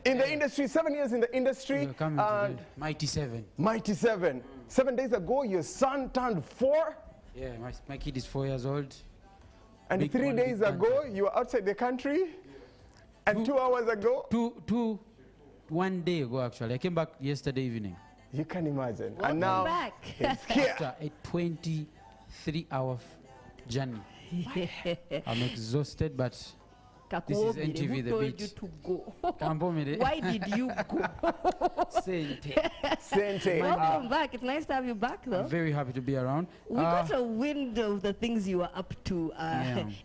In the industry, 7 years in the industry. Mighty 7. Mighty 7. 7 days ago, your son turned 4. Yeah, my kid is 4 years old. And Big 3 days ago, you were outside the country. And 2 hours ago? 1 day ago, actually. I came back yesterday evening. You can imagine. Welcome and now, back. After a 23-hour journey. I'm exhausted, but this is NTV, the beat. You to go? Kampomire. Why did you go? Sente. Welcome back. It's nice to have you back, though. I'm very happy to be around. We got a wind of the things you were up to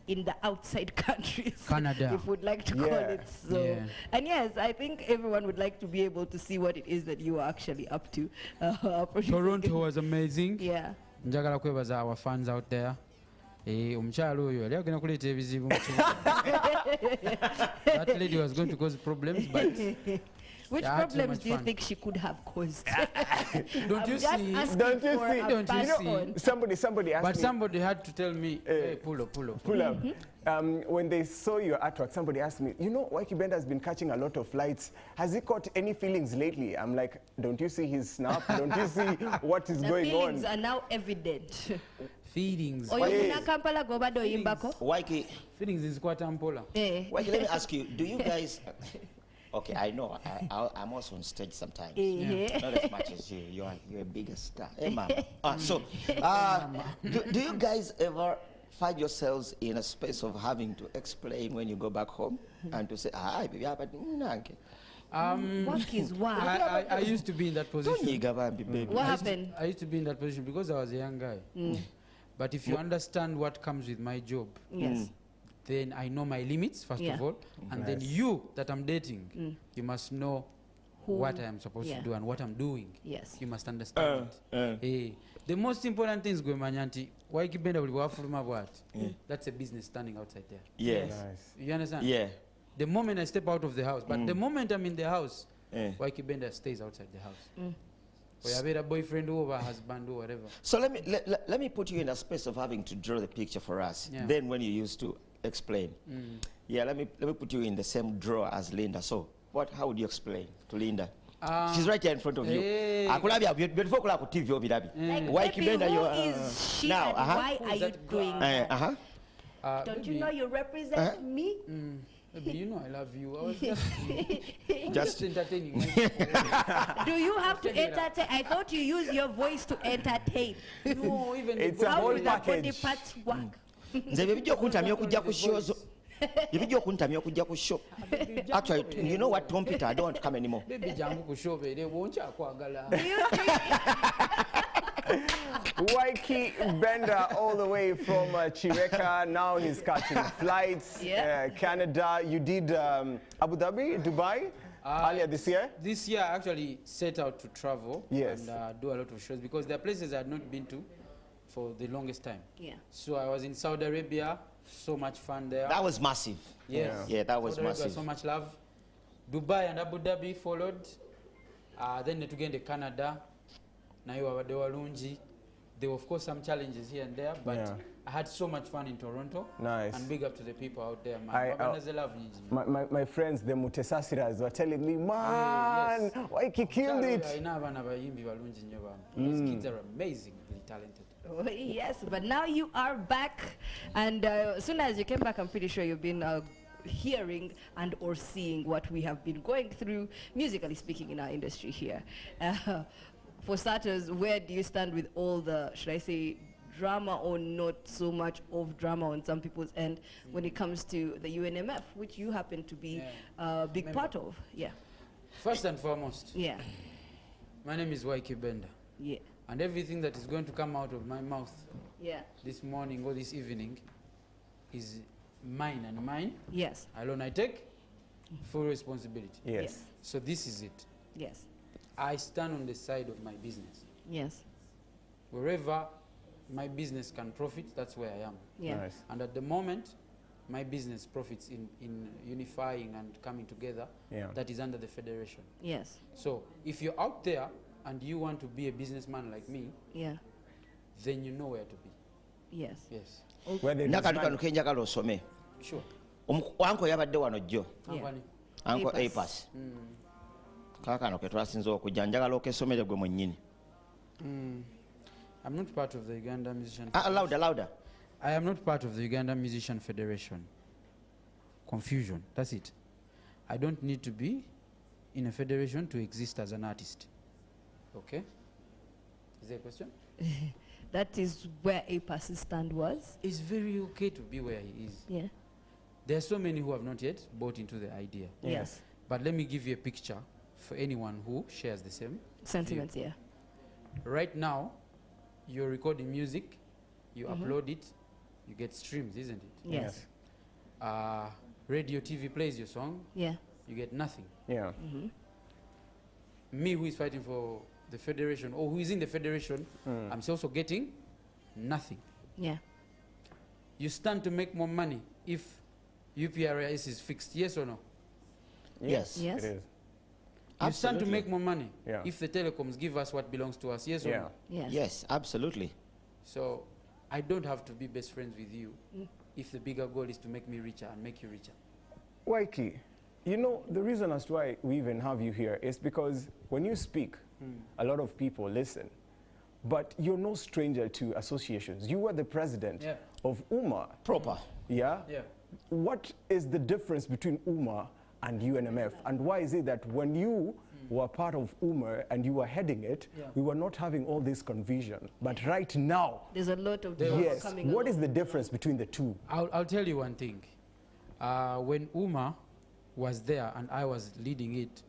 in the outside countries. Canada. If we'd like to call it so. And yes, I think everyone would like to be able to see what it is that you are actually up to. Toronto was amazing. Yeah. Njagala kwebaza our fans out there. Omukyalo oyo yali agenda kuleeta ebizibu mu That lady was going to cause problems, but which problems do you think she could have caused? Don't you see? Don't you see? Don't you see? Somebody asked me. But somebody had to tell me, hey, pull up. When they saw your artwork, somebody asked me, you know, Ykee Benda has been catching a lot of flights. Has he caught any feelings lately? I'm like, don't you see his snap? Don't you see what is going on? Feelings are now evident. Feelings. Ykee. Feelings is quite ampola. Ykee, let me ask you, do you guys... Okay, I know. I'm also on stage sometimes. Not as much as you. You're a bigger star. Hey, mama. Do you guys ever find yourselves in a space of having to explain when you go back home and to say, baby, What is what? I used to be in that position. What happened? I used to be in that position because I was a young guy. But if you understand what comes with my job, then I know my limits, first of all. And then you that I'm dating, you must know what I am supposed to do and what I'm doing. Yes. You must understand it. The most important thing is Ykee Benda will what? That's a business standing outside there. Yes. Nice. You understand? Yeah. The moment I step out of the house, but the moment I'm in the house, Ykee Benda stays outside the house. Or you have a boyfriend or a husband or whatever. So let me put you in a space of having to draw the picture for us. Then when you used to explain. Let me put you in the same drawer as Linda. So how would you explain to Linda? She's right here in front of you. Like, Ykee Benda, who is she now, and why are you doing that? Don't you know you represent me? Maybe you know I love you. I was just entertaining. Do you have to entertain? I thought you use your voice to entertain. No, even it's a whole package. Body parts work. Actually, you know what, Tom Peter, I don't want to come anymore. Ykee Benda all the way from Chireka. Now he's catching flights. Canada. You did Abu Dhabi, Dubai earlier this year? This year I actually set out to travel and do a lot of shows because there are places I had not been to for the longest time. So I was in Saudi Arabia, so much fun there. That was massive. Yes. Yeah, that was Saudi Arabia, massive. so much love. Dubai and Abu Dhabi followed. Then to get to Canada. Now you have the Walunji. There were of course some challenges here and there, but I had so much fun in Toronto. Nice. And big up to the people out there, man. My friends, the Mutesasiras, were telling me, man, Ykee killed it. These kids are amazingly talented. Oh, yes, but now you are back, and as soon as you came back, I'm pretty sure you've been hearing and or seeing what we have been going through, musically speaking, in our industry here. For starters, where do you stand with all the, should I say, drama or not so much of drama on some people's end when it comes to the UNMF, which you happen to be a big part of? First and foremost, my name is Ykee Benda. And everything that is going to come out of my mouth this morning or this evening is mine and mine. Alone I take full responsibility. So this is it. I stand on the side of my business. Wherever my business can profit, that's where I am. And at the moment, my business profits in unifying and coming together. That is under the federation. So if you're out there and you want to be a businessman like me, then you know where to be. Yes. Sure. Anko yabadde wano jjo. Anko A-Pass. A-Pass. Kaakano ke twasinze okujja njagala okesomere gwe mwennyini. I'm not part of the Uganda Musician Louder. I am not part of the Uganda Musician Federation. Confusion, that's it. I don't need to be in a federation to exist as an artist. Okay? Is there a question? That is where A-Pass's stand was. It's very okay to be where he is. Yeah. There are so many who have not yet bought into the idea. Yes. But let me give you a picture for anyone who shares the same Sentiments, view. yeah. Right now, you're recording music, you upload it, you get streams, isn't it? Yes. Radio, TV plays your song, Yeah. you get nothing. Yeah. Me, who is fighting for the federation, or who is in the federation, I'm also getting nothing. Yeah. You stand to make more money if UPRIS is fixed, yes or no? Yes. Yes. It is. You stand to Absolutely. make more money Yeah. if the telecoms give us what belongs to us, yes or Yeah. no? Yes. Yes, absolutely. So I don't have to be best friends with you if the bigger goal is to make me richer and make you richer. Ykee, you know, the reason as to why we even have you here is because when you speak, a lot of people listen. But you're no stranger to associations. You were the president of UMA. Proper. Yeah? Yeah. What is the difference between UMA and UNMF? And why is it that when you were part of UMA and you were heading it, we were not having all this confusion? But right now, There's a lot of yes, coming what is along. the difference between the two? I'll tell you one thing. When UMA was there and I was leading it,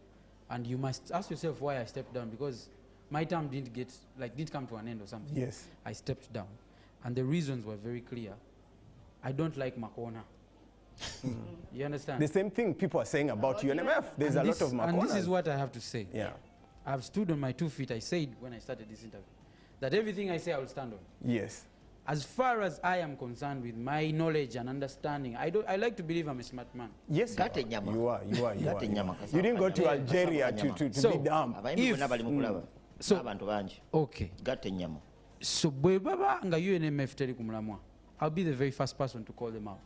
and you must ask yourself why I stepped down, because my term didn't come to an end or something. Yes. I stepped down. And the reasons were very clear. I don't like Makona. You understand? The same thing people are saying about UNMF. There's a lot of And this is Makonas. what I have to say. Yeah. I've stood on my 2 feet. I said when I started this interview that everything I say I will stand on. Yes. As far as I am concerned with my knowledge and understanding, I like to believe I'm a smart man. Yes, Gate you nyama. are. You are. You Gate are. nyama. You didn't go to Kasapa Algeria nyama. to So, be dumb. Abayimbi If- bonna bali mu kulaba. So- N'abantu bangi. Okay. Gatte nyama. So bwe baba nga UNMF teri ku mulamwa, I'll be the very first person to call them out.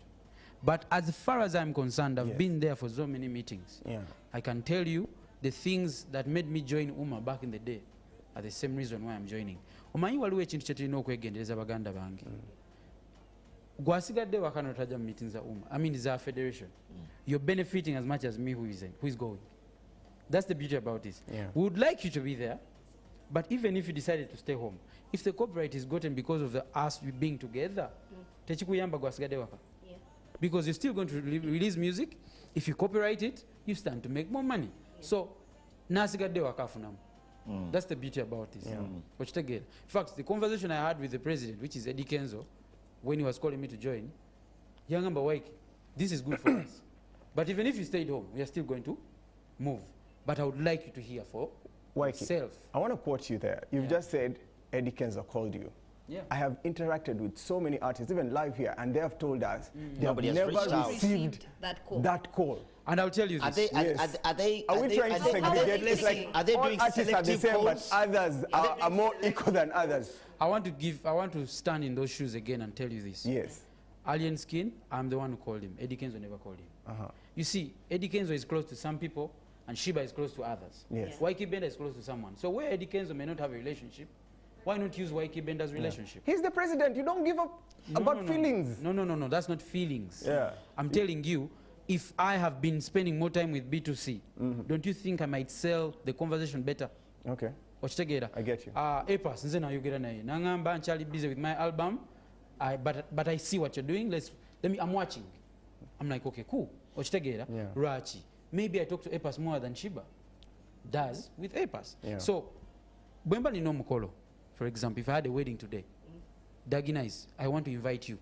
But as far as I'm concerned, I've been there for so many meetings. Yeah. I can tell you the things that made me join UMA back in the day are the same reason why I'm joining. Omanyi waliwo ekintu kye tulina okwegendereza baganda bange. Gwasigadde wakano tajja mu meetings za UMA. I mean za federation. You're benefiting as much as me who is going. That's the beauty about this. Yeah. We would like you to be there, but even if you decided to stay home, if the copyright is gotten because of the us being together, techikuyamba gwasigadde waka. Because you're still going to release music. If you copyright it, you stand to make more money. So, nasigadde wakafunamu. That's the beauty about this. In fact, the conversation I had with the president, which is Eddie Kenzo, when he was calling me to join, Yangamba Ykee, this is good for us. But even if you stayed home, we are still going to move. But I would like you to hear for Ykee, yourself. I want to quote you there. You've just said Eddie Kenzo called you. Yeah. I have interacted with so many artists, even live here, and they have told us they have Nobody has never reached out. received that call. that call. And I'll tell you Are this. they? Yes. Are we trying to segregate? It's like Are they all doing artists are the selective same, but calls? others are more equal than others. I want to stand in those shoes again and tell you this. Yes. Alien Skin, I'm the one who called him. Eddie Kenzo never called him. You see, Eddie Kenzo is close to some people, and Shiba is close to others. Yes. Ykee Benda is close to someone. So where Eddie Kenzo may not have a relationship, why not use Ykee Benda's relationship? He's the president. You don't give up about feelings. No, that's not feelings. Yeah. I'm telling you, if I have been spending more time with B2C, don't you think I might sell the conversation better? Okay. Ochitegeera. I get you. A-Pass, nze nayogera naye. Nangamba nkyali busy with my album, but I see what you're doing. I'm watching. I'm like, okay, cool. Ochitegeera. Yeah. Rachi. Maybe I talk to A-Pass more than Shiba does with A-Pass. Yeah. So, bwemba nina omukolo, for example, if I had a wedding today, Daginize, I want to invite you,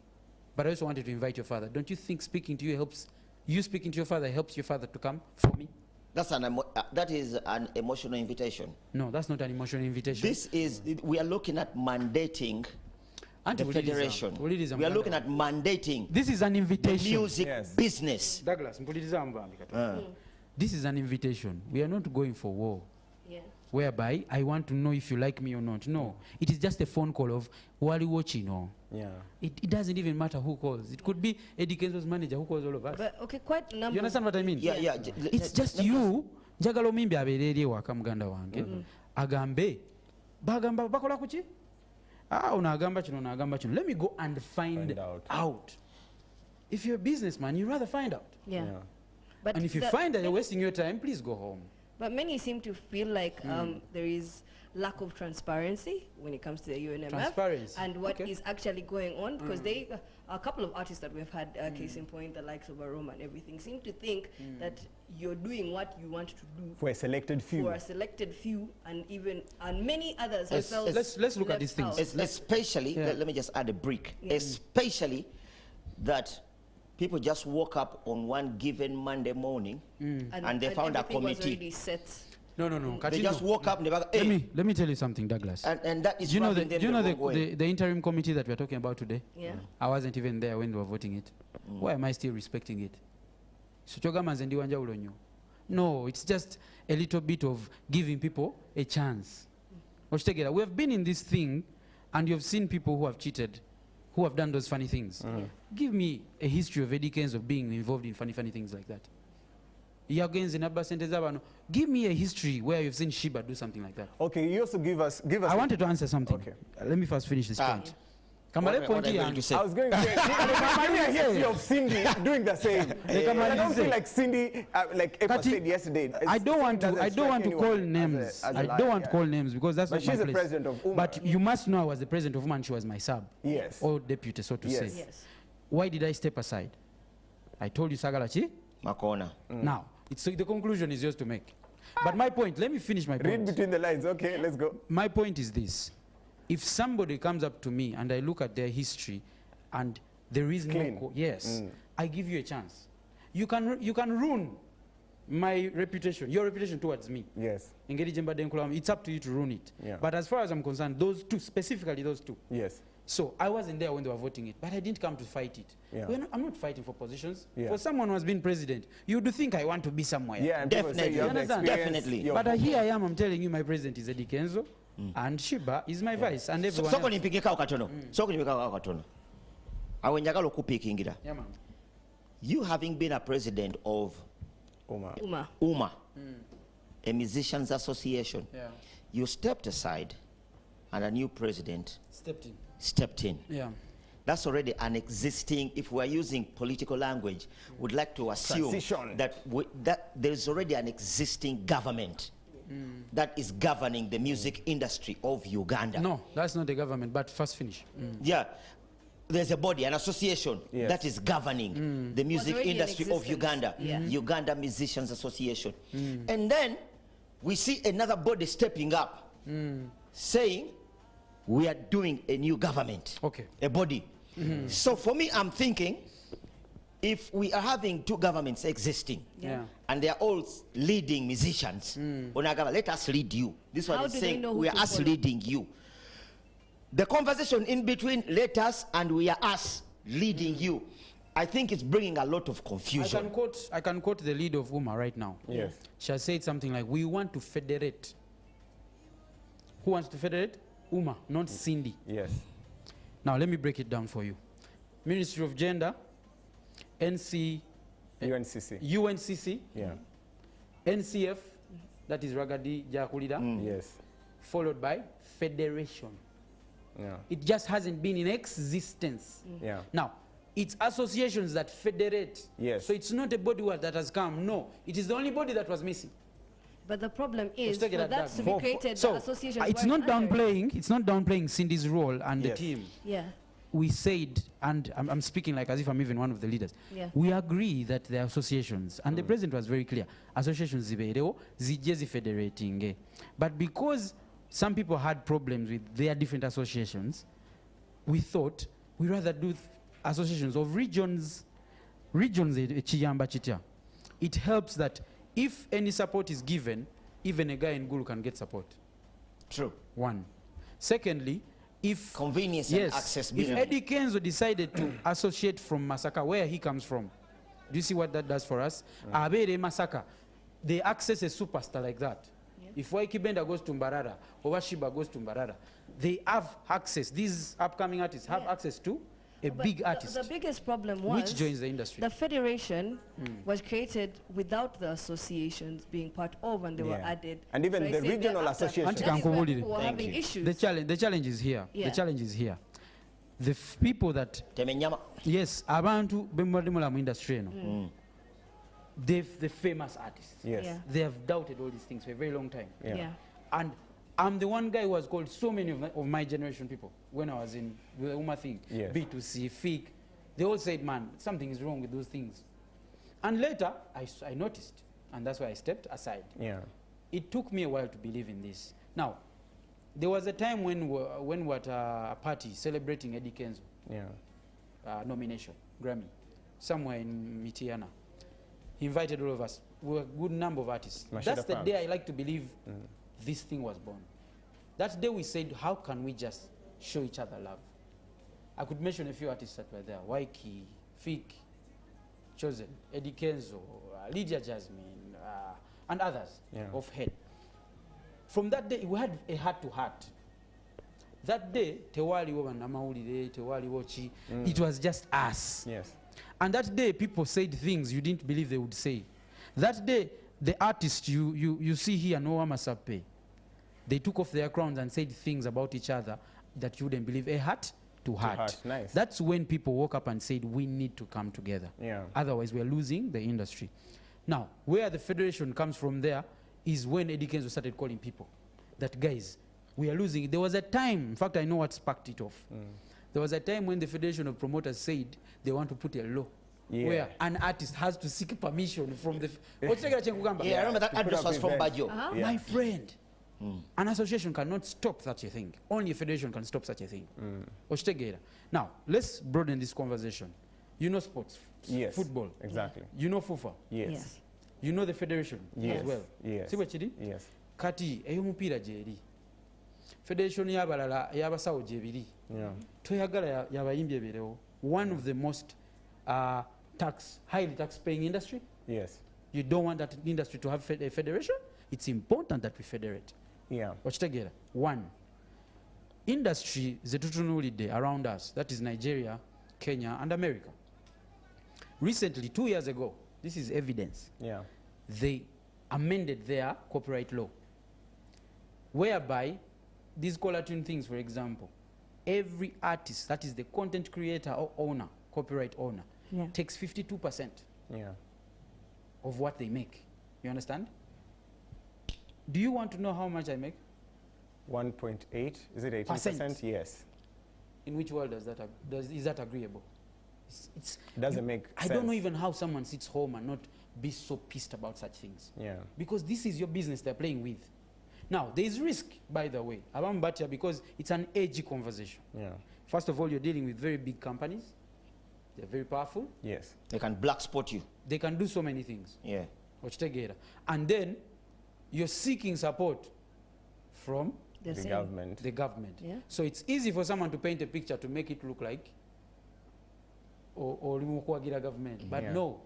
but I also wanted to invite your father. Don't you think speaking to you helps, you speaking to your father helps your father to come for me? That is an emotional invitation. No, that's not an emotional invitation. This is, we are looking at mandating the federation. We are looking at mandating This is an the invitation. music business. Douglas, mpuliriza mbambi katono. This is an invitation. We are not going for war. Yeah. Whereby I want to know if you like me or not. No, it is just a phone call of wali watching. Yeah. It doesn't even matter who calls. It could be Eddie Kenzo's manager who calls all of us. But okay, quite a number. You understand what I mean? Yeah, yeah. It's just you. Njagala omimbi abeereri waka muganda wange. Agambe. Bagamba bakola kuki? Unaagamba kino, unaagamba kino. Let me go and find out. If you're a businessman, you rather find out. Yeah. But and if you find that you're wasting your time, please go home. But many seem to feel like there is lack of transparency when it comes to the UNMF and what is actually going on, because a couple of artists that we've had, case in point, the likes of Aroma and everything, seem to think that you're doing what you want to do for a selected few. And many others have felt. Let's look at these things. Especially, let me just add a brick. Especially that people just woke up on one given Monday morning and they found a committee. Was set. No. They just woke up and they were, hey. Let me tell you something, Douglas. And that is do you know the interim committee that we're talking about today? Yeah. I wasn't even there when they were voting it. Why am I still respecting it? No, it's just a little bit of giving people a chance. We have been in this thing and you've seen people who have cheated, who have done those funny things. Give me a history of Eddie Kenzo of being involved in funny things like that. Give me a history where you've seen Shiba do something like that. Okay, you also give us. I wanted to answer something. Okay. Let me first finish this point. I was going to say, give me a history of Cindy doing the same. I don't feel like Cindy, like Epa said yesterday. I don't want to call names. I don't want to call names because that's not my place. She's the president of UMA. But you must know I was the president of UMA and she was my sub. Yes. Or deputy, so to say. Yes. Why did I step aside? I told you Sagalachi. Makona. Now, the conclusion is yours to make. But my point, let me finish my point. Read between the lines. Okay, let's go. My point is this. If somebody comes up to me and I look at their history and there is no... I give you a chance. You can ruin my reputation, your reputation towards me. Yes. It's up to you to ruin it. Yeah. But as far as I'm concerned, those two, specifically those two. Yes. So I wasn't there when they were voting it, but I didn't come to fight it. Yeah. I'm not fighting for positions. Yeah. For someone who has been president, you do think I want to be somewhere. Yeah, and definitely. You understand? Definitely. But here I am, I'm telling you, my president is Eddie Kenzo, and Shiba is my vice, and everyone else. You having been a president of UMA, a musicians association, you stepped aside and a new president stepped in. Yeah. That's already an existing, if we're using political language, would like to assume that there is already an existing government that is governing the music industry of Uganda. No, that's not the government, but first finish. Yeah. There's a body, an association that is governing the music industry of Uganda, Uganda Musicians Association. And then we see another body stepping up saying, we are doing a new government, a body. So for me, I'm thinking, if we are having two governments existing, and they are all leading musicians, let us lead you. This one is saying, we are us leading you. The conversation in between, let us and we are us leading you, I think it's bringing a lot of confusion. I can quote the leader of UMA right now. Yes. She has said something like, we want to federate. Who wants to federate? UMA, not Cindy. Yes. Now let me break it down for you. Ministry of Gender, UNCC, NCF, that is Ragadi Jakulida, yes, followed by Federation. Yeah. It just hasn't been in existence. Yeah. Now, it's associations that federate. Yes. So it's not a body that has come. No, it is the only body that was missing. But the problem is, for that to be created, the associations it's not downplaying. It's not downplaying Cindy's role and the team. Yeah. We said, and I'm speaking like as if I'm even one of the leaders. Yeah. We agree that there are associations, and the president was very clear. Associations ziberewo zijezi federating. But because some people had problems with their different associations, we thought we'd rather do associations of regions. Regions chiyamba chitya. It helps that if any support is given, even a guy in Gulu can get support. True. One. Secondly, if convenience and accessibility. If Eddie Kenzo decided to associate from Masaka, where he comes from, do you see what that does for us? Abere Masaka, they access a superstar like that. Yeah. If Ykee Benda goes to Mbarara, or Shiba goes to Mbarara, they have access, these upcoming artists have access to a big artist. The biggest problem was which joins the industry. The federation was created without the associations being part of, and they were added. And even the regional associations. Were having issues. The challenge is here. The challenge is here. The people that yes, abantu bemwadimula mu industry no. The famous artists. Yes. They have doubted all these things for a very long time. And I'm the one guy who has called so many of my generation people when I was in the UMA thing, B2C, FIC. They all said, man, something is wrong with those things. And later, I noticed, and that's why I stepped aside. It took me a while to believe in this. Now, there was a time when we were at a party celebrating Eddie Kenzo nomination, Grammy, somewhere in Mitiana. He invited all of us. We were a good number of artists. That's the day I like to believe this thing was born. That day we said, how can we just show each other love? I could mention a few artists that were there. Ykee, FIC, Chosen, Eddie Kenzo, Lydia Jasmine, and others of head. From that day, we had a heart-to-heart. That day, Tewali Namawulire, Tewali Wochi, it was just us. And that day, people said things you didn't believe they would say. That day, the artists you see here, Noah Masape, they took off their crowns and said things about each other that you wouldn't believe. A heart to heart. Nice. That's when people woke up and said, we need to come together. Otherwise, we're losing the industry. Now, where the federation comes from there is when Eddie Kenzo started calling people that, guys, we are losing. There was a time, in fact, I know what sparked it off. There was a time when the Federation of Promoters said they want to put a law where an artist has to seek permission from the... I remember that address was from Bajo. My friend, an association cannot stop such a thing. Only a federation can stop such a thing. Now, let's broaden this conversation. You know sports, football. Exactly. You know FUFA. Yes. You know the federation as well. See what you did? Yes. Kati, eyomupira jeri. Federation yabalala yabasawo jebiri. Toyagala yabayimbi ebirewo. One of the most highly tax-paying industry. Yes. You don't want that industry to have a federation. It's important that we federate. Together. One, industry zetutunulide around us, that is Nigeria, Kenya, and America. Recently, 2 years ago, this is evidence. They amended their copyright law, whereby these color tune things, for example, every artist, that is the content creator or owner, copyright owner, takes 52% of what they make. You understand? Do you want to know how much I make? 1.8, is it 18%? Yes. In which world does that, is that agreeable? It doesn't make sense. I don't know even how someone sits home and not be so pissed about such things. Because this is your business they're playing with. Now, there is risk, by the way, around Batia, because it's an edgy conversation. First of all, you're dealing with very big companies. They're very powerful. Yes. They can black spot you. They can do so many things. And then you're seeking support from the government. The government. So it's easy for someone to paint a picture to make it look like or government. But no,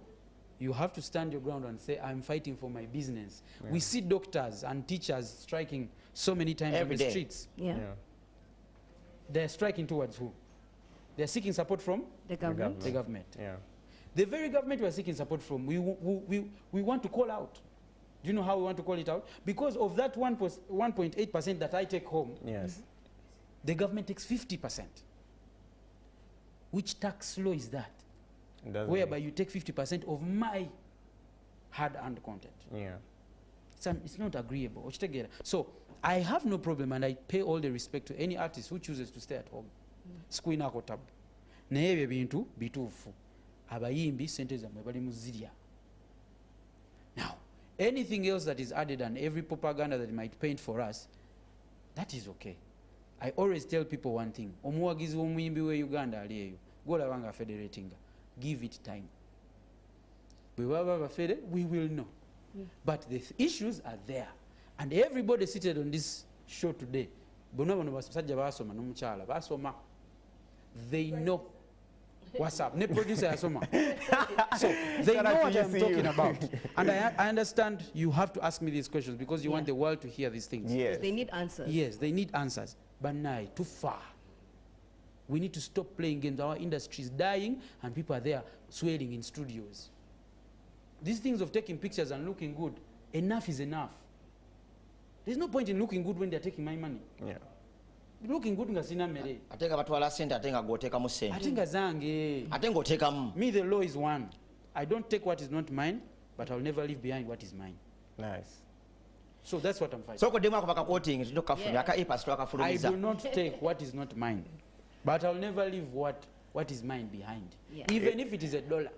you have to stand your ground and say, I'm fighting for my business. We see doctors and teachers striking so many times on the streets. They're striking towards who? They're seeking support from? The government. The government. The very government we're seeking support from, we want to call out. Do you know how we want to call it out? Because of that 1.8% that I take home, the government takes 50%. Which tax law is that? Whereby you take 50% of my hard-earned content. It's not agreeable. So I have no problem, and I pay all the respect to any artist who chooses to stay at home. Squinako tabu. Naye bintu bitufu. Abayimbi sente zamwe bali muzirya. Now, anything else that is added and every propaganda that might paint for us, that is okay. I always tell people one thing. Omuwagizi w'omuyimbi we Uganda ali eyo. Golabanga federating. Give it time. We will know. But the issues are there. And everybody seated on this show today, they know what's up. Producer so they know what I'm talking about. And I understand you have to ask me these questions because you want the world to hear these things. They need answers. Yes, they need answers. Banai, too far. We need to stop playing games. Our industry is dying and people are there swelling in studios. These things of taking pictures and looking good, enough is enough. There's no point in looking good when they're taking my money. Yeah. Looking good ngasina mere. Atenga batwala sente atenga goteka mu sente. Atenga zange. Atenga oteka mu. Me, the law is one. I don't take what is not mine, but I'll never leave behind what is mine. Nice. So that's what I'm fighting. So kodema kubaka quoting ndo kafuna aka ipasito I akafulumiza. do not take what is not mine, but I'll never leave what is mine behind. Yeah. Even if it is $1.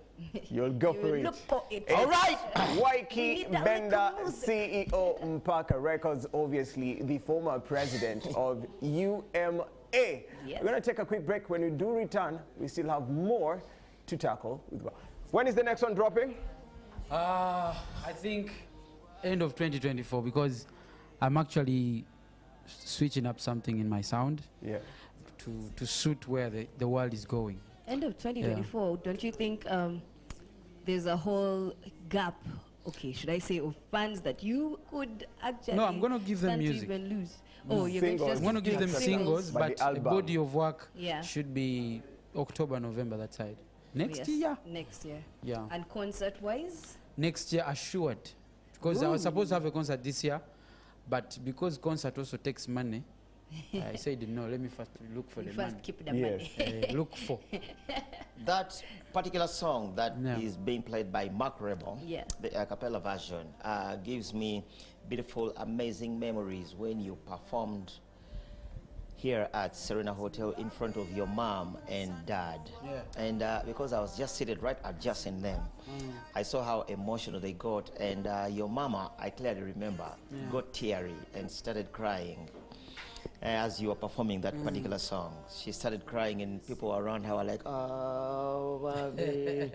You'll go for it. Look for it. All right. Ykee Benda, CEO Mpaka Records, obviously the former president of UMA. Yes. We're going to take a quick break. When we do return, we still have more to tackle. When is the next one dropping? I think end of 2024, because I'm actually switching up something in my sound. Yeah. To suit where the world is going. End of 2024, don't you think there's a whole gap, okay, should I say, of fans that you could actually... No, I'm going to give them music. Even lose? Oh, you're going to just... I'm going to give them singles, but the body of work yeah. should be October, November, that side. Next year? Next year. Yeah. And concert-wise? Next year, assured. Because I was supposed to have a concert this year, but because concert also takes money, I said no, let me first look for the money. First keep the money. Look for. That particular song that is being played by Mark Rebel, the a cappella version, gives me beautiful, amazing memories when you performed here at Serena Hotel in front of your mom and dad. Yeah. And because I was just seated right adjacent them, I saw how emotional they got. And your mama, I clearly remember, got teary and started crying. As you were performing that particular song, she started crying and people around her were like, oh, baby.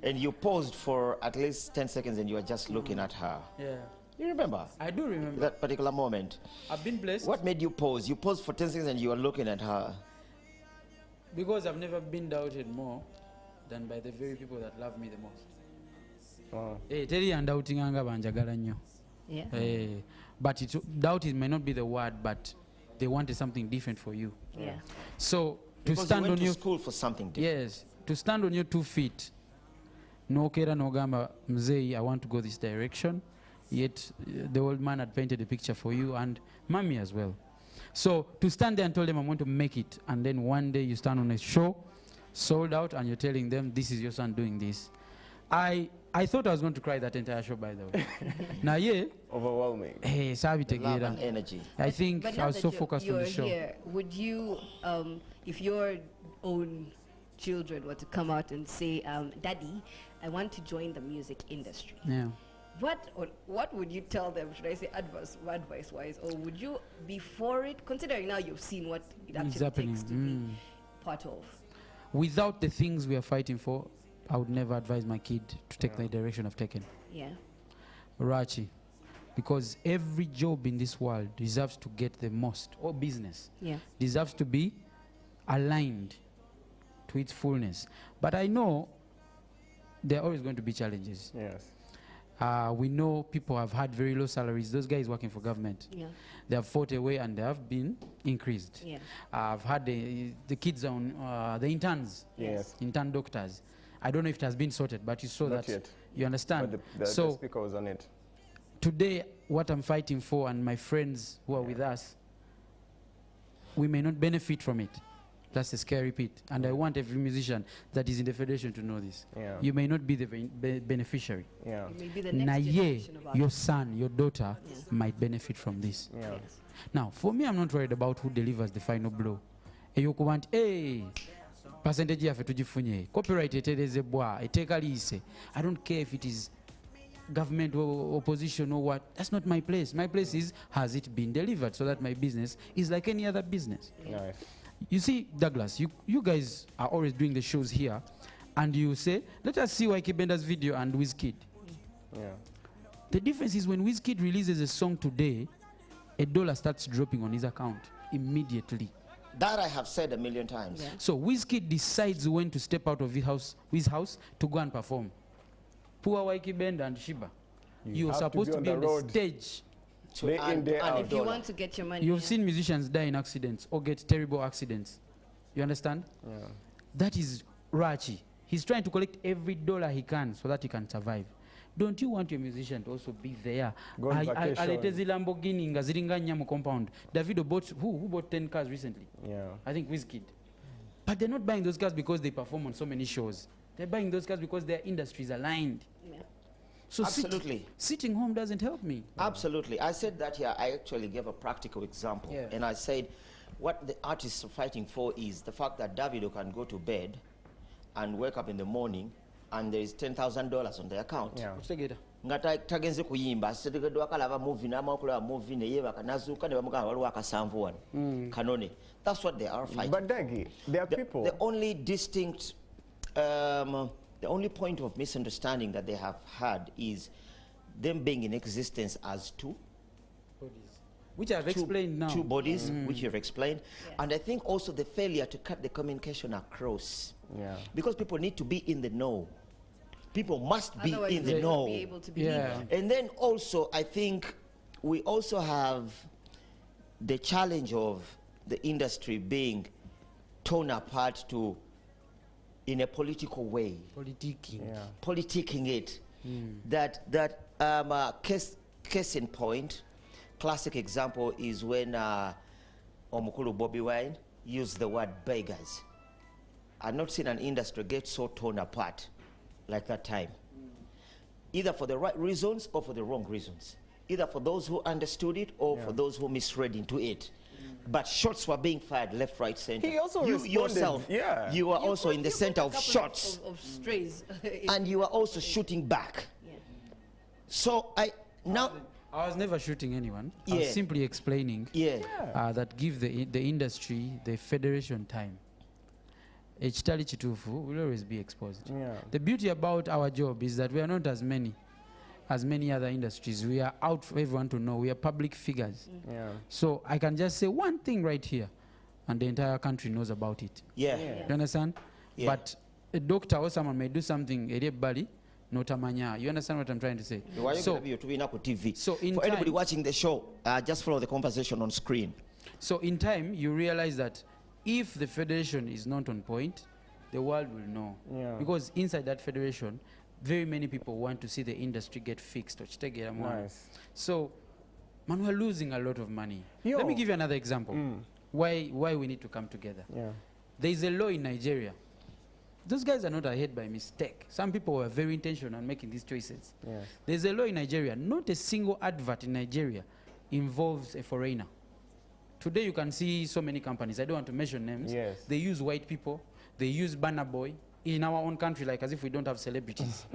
And you paused for at least 10 seconds and you were just looking at her. Yeah. You remember? I do remember. That particular moment. I've been blessed. What made you pause? You paused for 10 seconds and you were looking at her. Because I've never been doubted more than by the very people that love me the most. Wow. Yeah. But doubt may not be the word, but they wanted something different for you. Yeah. So because stand you went on your school for something different. Yes. To stand on your 2 feet. No kera no gamba mzee, I want to go this direction. Yet the old man had painted a picture for you and mommy as well. So to stand there and tell them I want to make it, and then one day you stand on a show, sold out, and you're telling them this is your son doing this. I thought I was going to cry that entire show, by the way. Now, yeah. Overwhelming. Hey, love and energy. I think I was so focused on the show. Here, would you, if your own children were to come out and say, Daddy, I want to join the music industry. Yeah. What would you tell them, should I say advice-wise, or would you be for it, considering now you've seen what it actually takes to be part of? Without the things we are fighting for, I would never advise my kid to take the direction I've taken. Yeah. Rachi. Because every job in this world deserves to get the most, or business, deserves to be aligned to its fullness. But I know there are always going to be challenges. Yes. We know people have had very low salaries. Those guys working for government, they have fought away and they have been increased. I've had the kids on the interns, intern doctors. I don't know if it has been sorted, but you saw Not that. Yet. You understand? But the speaker was on it. Today, what I'm fighting for, and my friends who are with us, we may not benefit from it. That's the scary bit. And I want every musician that is in the federation to know this. You may not be the beneficiary. You may be the next generation of your son, your daughter might benefit from this. Now, for me, I'm not worried about who delivers the final blow. You want, hey, percentage yafe tujifunye, copyright eterezebwa, etekalise. I don't care if it is government or opposition or what. That's not my place. My place is, has it been delivered, so that my business is like any other business. Nice. You see, Douglas, you guys are always doing the shows here, and you say, let us see Ykee Benda's video and Wizkid. The difference is when Wizkid releases a song today, $1 starts dropping on his account immediately. That I have said a million times. So Wizkid decides when to step out of his house to go and perform. Poor Ykee Benda and Shiba, you're supposed to be on the stage Day in, day out. If you want to get your money. You've seen musicians die in accidents or get terrible accidents. You understand? Yeah. That is Rachi. He's trying to collect every dollar he can so that he can survive. Don't you want your musician to also be there? Go on vacation. Lamborghini nga ziringa nnya mu compound. Davido bought, who bought 10 cars recently? Yeah. I think Wizkid. But they're not buying those cars because they perform on so many shows. They're buying those cars because their industry is aligned. Yeah. So absolutely. Sitting home doesn't help me. Absolutely. I said that here. I actually gave a practical example. Yeah. And I said what the artists are fighting for is the fact that Davido can go to bed and wake up in the morning and there is $10,000 on the account. Yeah. Ngata tagenze kuyimba asetegedwa kalaba movie namakula movie neye bakanazuka ne bamuga waliwo akasanvu wano kanone. That's what they are fighting. But Daggy, there are people. The only distinct the only point of misunderstanding that they have had is them being in existence as two bodies, which I've explained now. Two bodies, which you've explained. Yeah. And I think also the failure to cut the communication across. Yeah. Because people need to be in the know. People must be otherwise in the know. Be able to believe it. And then also, I think we also have the challenge of the industry being torn apart to in a political way. Politicking. Yeah. Politicking it. Case in point, classic example is when Omukulu Bobby Wine used the word beggars. I've not seen an industry get so torn apart like that time. Either for the right reasons or for the wrong reasons. Either for those who understood it or for those who misread into it. But shots were being fired left, right, center. He also you responded, yourself, you were also in the center of shots. Of strays. And you were also shooting back. Yeah. So I was never shooting anyone. I was simply explaining that give the industry, the federation time. Ekitali kituufu will always be exposed. Yeah. The beauty about our job is that we are not as many other industries. We are out for everyone to know. We are public figures. Yeah. So I can just say one thing right here and the entire country knows about it. Yeah. You understand? Yeah. But a doctor or someone may do something, notamanya. You understand what I'm trying to say? So in for anybody watching the show, just follow the conversation on screen. So in time, you realize that if the federation is not on point, the world will know. Yeah. Because inside that federation, very many people want to see the industry get fixed. Nice. So, man, we're losing a lot of money. Let me give you another example. Why we need to come together. Yeah. There is a law in Nigeria. Those guys are not ahead by mistake. Some people were very intentional in making these choices. Yes. There's a law in Nigeria. Not a single advert in Nigeria involves a foreigner. Today you can see so many companies, I don't want to mention names. Yes. They use white people. They use Banner Boy. In our own country, like as if we don't have celebrities.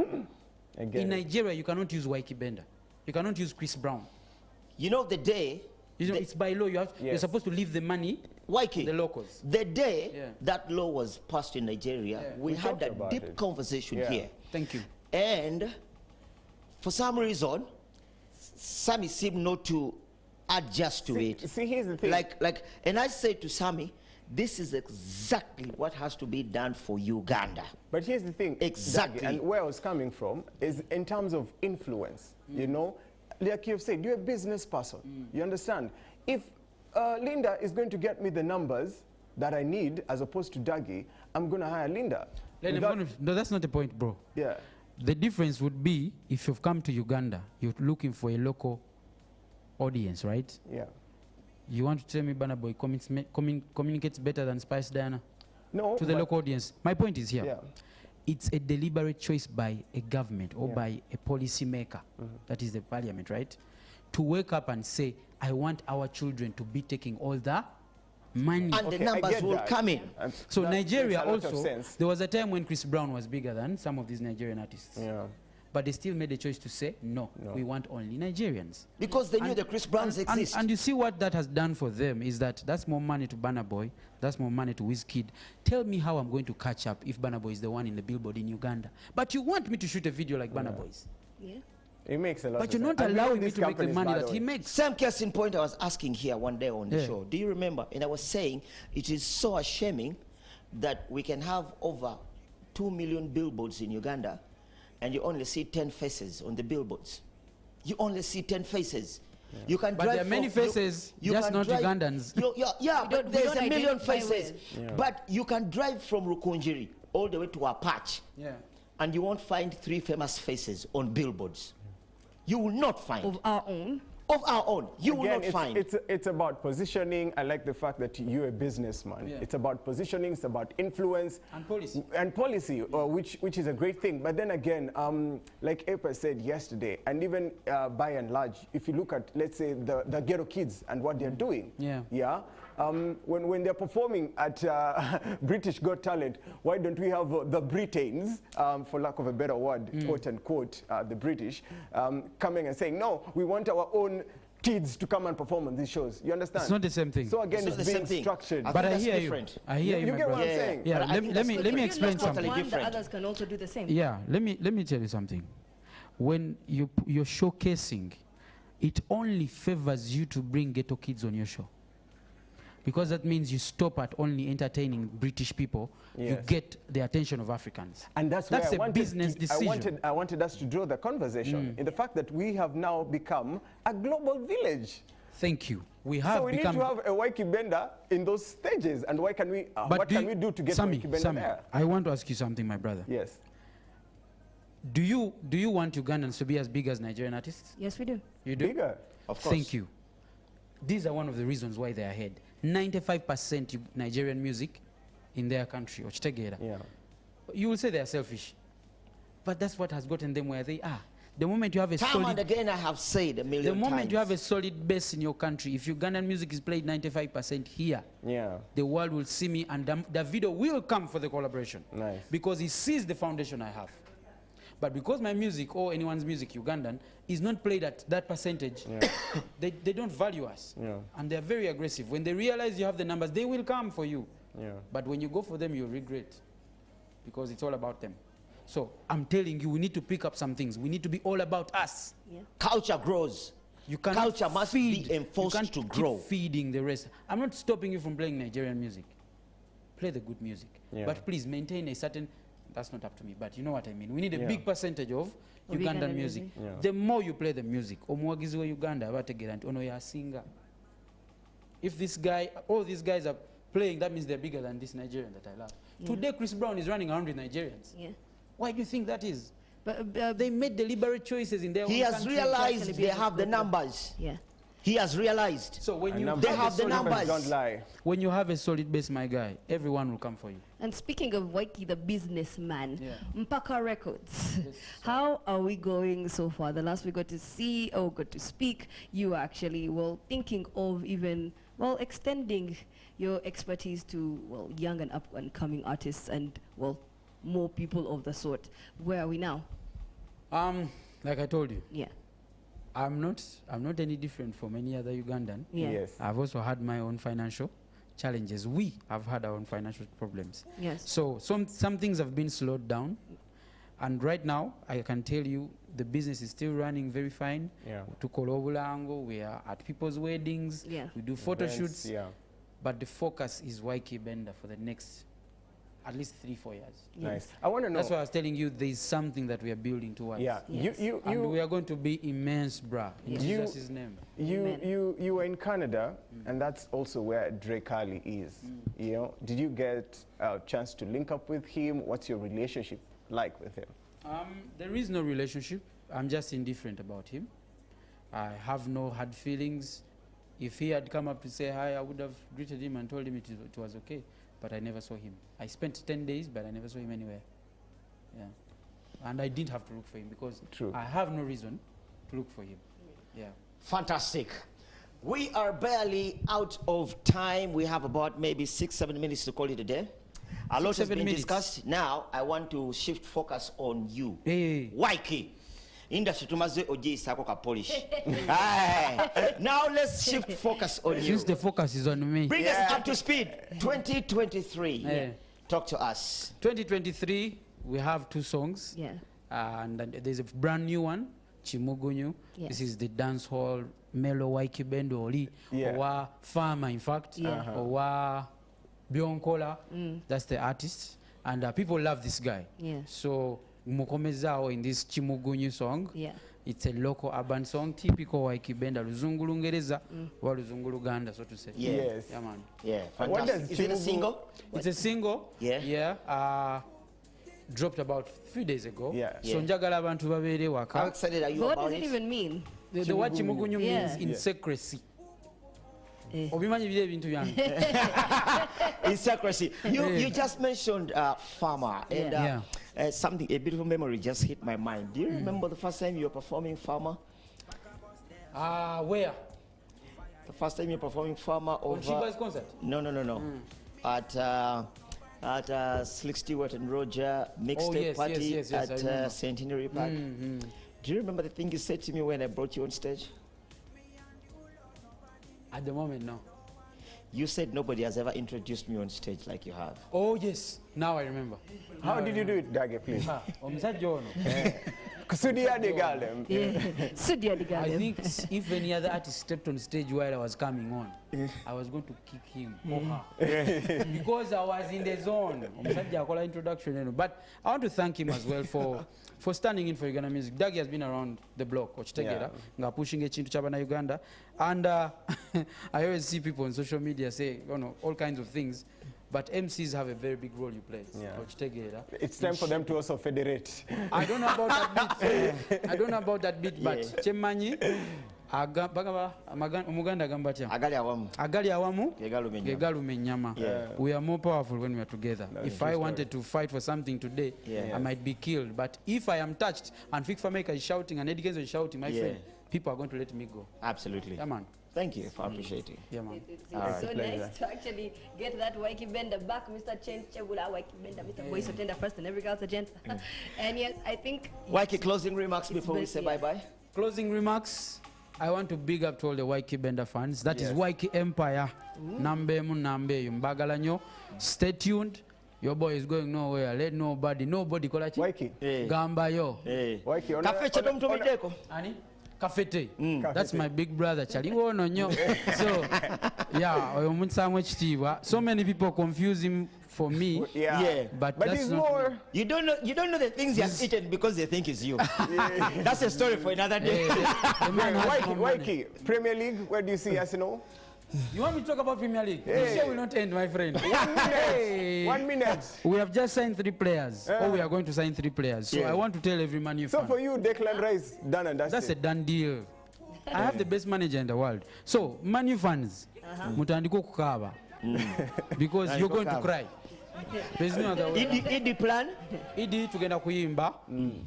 In Nigeria, you cannot use Ykee Benda. You cannot use Chris Brown. You know the day... it's by law. You're supposed to leave the money Ykee, the locals. The day that law was passed in Nigeria, we had a deep conversation here. Thank you. And for some reason, Sammy seemed not to adjust to it. See, here's the thing. And I said to Sammy, this is exactly what has to be done for Uganda. But here's the thing. Exactly. Doug, and where I was coming from is in terms of influence. You know, like you've said, you're a business person. You understand? If Linda is going to get me the numbers that I need as opposed to Dougie, I'm going to hire Linda. No, that's not the point, bro. Yeah. The difference would be if you've come to Uganda, you're looking for a local audience, right? Yeah. You want to tell me Banner Boy communicates better than Spice Diana? No. To the local audience. My point is here. Yeah. It's a deliberate choice by a government or by a policy maker, that is the parliament, right? To wake up and say, I want our children to be taking all the money. And the numbers will come in. So Nigeria also, there was a time when Chris Brown was bigger than some of these Nigerian artists. Yeah. But they still made a choice to say, no, we want only Nigerians. Because they knew the Chris Browns exist. And you see what that has done for them is that's more money to Banner Boy, that's more money to Wizkid. Tell me how I'm going to catch up if Banner Boy is the one in the billboard in Uganda. But you want me to shoot a video like Banner Boy's. Yeah. It makes a lot of sense. But you're not allowing me to make the money that he makes. Same case in point I was asking here one day on the show. Do you remember? And I was saying it is so shaming that we can have over 2 million billboards in Uganda and you only see 10 faces on the billboards. You only see 10 faces. You can but drive there are many faces, just not Ugandans. But there's a million faces. But you can drive from Rukunjiri all the way to Apache, and you won't find 3 famous faces on billboards. You will not find. Of our own? Of our own. You will not find. It's about positioning. I like the fact that you're a businessman. It's about positioning, it's about influence. And policy. And policy, which is a great thing. But then again, like Epa said yesterday, and even by and large, if you look at, let's say, the ghetto kids and what they're doing. When they're performing at British Got Talent, why don't we have the Britons, for lack of a better word, quote unquote, the British, coming and saying, no, we want our own kids to come and perform on these shows. You understand? It's not the same thing. So again, it's being structured. But I hear you. I hear you, you my get brother. what I'm saying? Yeah, let me explain something. The others can also do the same. Yeah, let me tell you something. When you're showcasing, it only favors you to bring ghetto kids on your show. Because that means you stop at only entertaining British people, you get the attention of Africans. And that's a business decision. I wanted us to draw the conversation in the fact that we have now become a global village. Thank you. We have so we become... need to have a Ykee Benda in those stages. And why can we, what can we do to get Ykee Benda there? I want to ask you something, my brother. Yes. Do you want Ugandans to be as big as Nigerian artists? Yes, we do. You do? Bigger. Of course. Thank you. These are one of the reasons why they're ahead. 95% Nigerian music in their country, you will say they are selfish. But that's what has gotten them where they are. The moment you have a Time and again, I have said a million times. The moment you have a solid base in your country, if Ugandan music is played 95% here, the world will see me, and the video will come for the collaboration. Nice. Because he sees the foundation I have. But because my music, or anyone's music, Ugandan, is not played at that percentage, they don't value us. And they're very aggressive. When they realize you have the numbers, they will come for you. But when you go for them, you'll regret. Because it's all about them. So I'm telling you, we need to pick up some things. We need to be all about us. Culture grows. Culture must be enforced to grow. Keep feeding the rest. I'm not stopping you from playing Nigerian music. Play the good music. But please maintain a certain... That's not up to me, but you know what I mean. We need a big percentage of Ugandan music. The more you play the music, Uganda, if this guy, all these guys are playing, that means they're bigger than this Nigerian that I love. Today, Chris Brown is running around with Nigerians. Why do you think that is? But they made deliberate choices in their own country. He has realized they have the numbers. He has realized. So when you have the numbers. Don't lie. When you have a solid base, my guy, everyone will come for you. And speaking of Ykee, the businessman, Mpaka Records, how are we going so far? The last we got to see, got to speak, you were actually, thinking of even, extending your expertise to, young and up-and-coming artists and, more people of the sort. Where are we now? Like I told you. I'm not any different from any other Ugandan. I've also had my own financial challenges. We have had our own financial problems. So some things have been slowed down. And right now, I can tell you, the business is still running very fine. To Kolobulango, we are at people's weddings. We do photo shoots. But the focus is Ykee Benda for the next at least 3-4 years. Nice. I want to know. That's why I was telling you there's something that we are building towards. And we are going to be immense, bruh. In Jesus' name. You were in Canada, and that's also where Cali is. You know, did you get a chance to link up with him? What's your relationship like with him? There is no relationship. I'm just indifferent about him. I have no hard feelings. If he had come up to say hi, I would have greeted him and told him it was okay. But I never saw him. I spent 10 days, but I never saw him anywhere. And I didn't have to look for him because I have no reason to look for him. Fantastic. We are barely out of time. We have about maybe 6-7 minutes to call it a day. A lot has been discussed. Now, I want to shift focus on you. Ykee. Industry tumaze ojiisako ka polish. Now let's shift focus on you. Since the focus is on me. Bring us up to speed. 2023. Talk to us. 2023, we have 2 songs. And there's a brand new one, Chimugunyu. This is the dance hall Melo Ykee Benda Oli. Owa Farmer, in fact. Owa Bionkola. That's the artist. And people love this guy. So Mukomezao in this Chimugunyu song. It's a local urban song, typical Ykee Benda, Luzungu Lungereza, or Luzungu Luganda, so to say. Yes. Yeah, man. Yeah, fantastic. Is it a single? It's a single. Yeah. Yeah. Dropped about 3 days ago. Yeah. So njagala abantu babere waka. How excited are you But about what does it even mean? The word chimugunyu means in secrecy. Obimanyi bile ebintu byange. In secrecy. You just mentioned Farmer, and something, a beautiful memory just hit my mind. Do you remember the first time you were performing Farmer? Where? The first time you were performing Farmer over... On Shiba's concert? No. At Slick Stewart and Roger mixtape party at Centenary Park. Do you remember the thing you said to me when I brought you on stage? At the moment, no. You said nobody has ever introduced me on stage like you have. Oh, yes. Now I remember. How did you do it, Dage, please? I think if any other artist stepped on stage while I was coming on, I was going to kick him or her. Because I was in the zone. Introduction. But I want to thank him as well for standing in for Uganda music. Dagi has been around the block, pushing a chintu chabana Uganda. And I always see people on social media say, all kinds of things. But MCs have a very big role you play. It's time for them to also federate. I don't know about that bit. I don't know about that bit, but Chemanyi, Umuganda Gambacha. Agali awamu, Gegalume nyama. We are more powerful when we are together. If I wanted to fight for something today, I might be killed. But if I am touched and Fik Fameka is shouting and Eddie Kenzo is shouting, my friend, people are going to let me go. Absolutely. Yeah, man. Thank you for appreciating. Yeah, man. It's so nice to actually get that Ykee Benda back, Mr. Chen Chebula, Ykee Benda, Mr. Boy Sotenda first and every girl's agenda. And yes, I think... Ykee, closing remarks before we say bye-bye? Closing remarks. I want to big up to all the Ykee Benda fans. That is Ykee Empire. Nambe mbagala nyo. Stay tuned. Your boy is going nowhere. Let nobody kolachi. Ykee. Gamba yo. Ykee. Cafe chedom to mideko. Ani? Kafete. That's my big brother. Chaliwo no nyo. So, yeah. So many people confuse him for me. But he's more. You don't know the things he has eaten because they think it's you. That's a story for another day. Ykee, Premier League, where do you see Arsenal? You want me to talk about Premier League? The show will not end, my friend. 1 minute. We have just signed 3 players. Or we are going to sign 3 players. So I want to tell every Man U fan. So for you, Declan Rice, done and dusted. That's a done deal. I have the best manager in the world. So, Man U fans, mutandiko kukaba. Because you're going to cry. There's no other way. Idi plan? Idi tugenda kuyimba.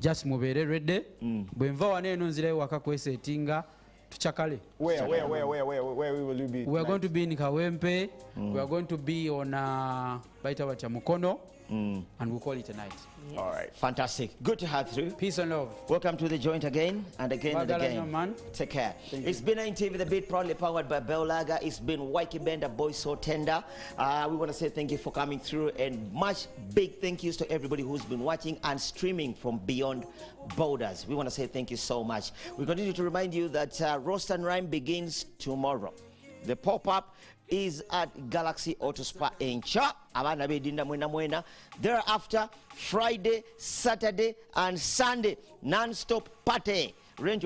Just mubere ready. Bwenva waneno nzire wakakwese etinga. Tuchakale. Where will you be? We are going to be in Kawempe. We are going to be on Baitawa Chamukono. And we'll call it a night. Yes. All right. Fantastic. Good to have you. Peace and love. Welcome to the joint again and again and again. Man. Take care. It's been NTV, the beat proudly powered by Bellaga. It's been Ykee Benda, Boy So Tender. We want to say thank you for coming through, and much big thank yous to everybody who's been watching and streaming from beyond borders. We want to say thank you so much. We continue to remind you that Roast and Rhyme begins tomorrow. The pop-up is at Galaxy Auto Spa in Cha. Thereafter, Friday, Saturday, and Sunday, non-stop party. Range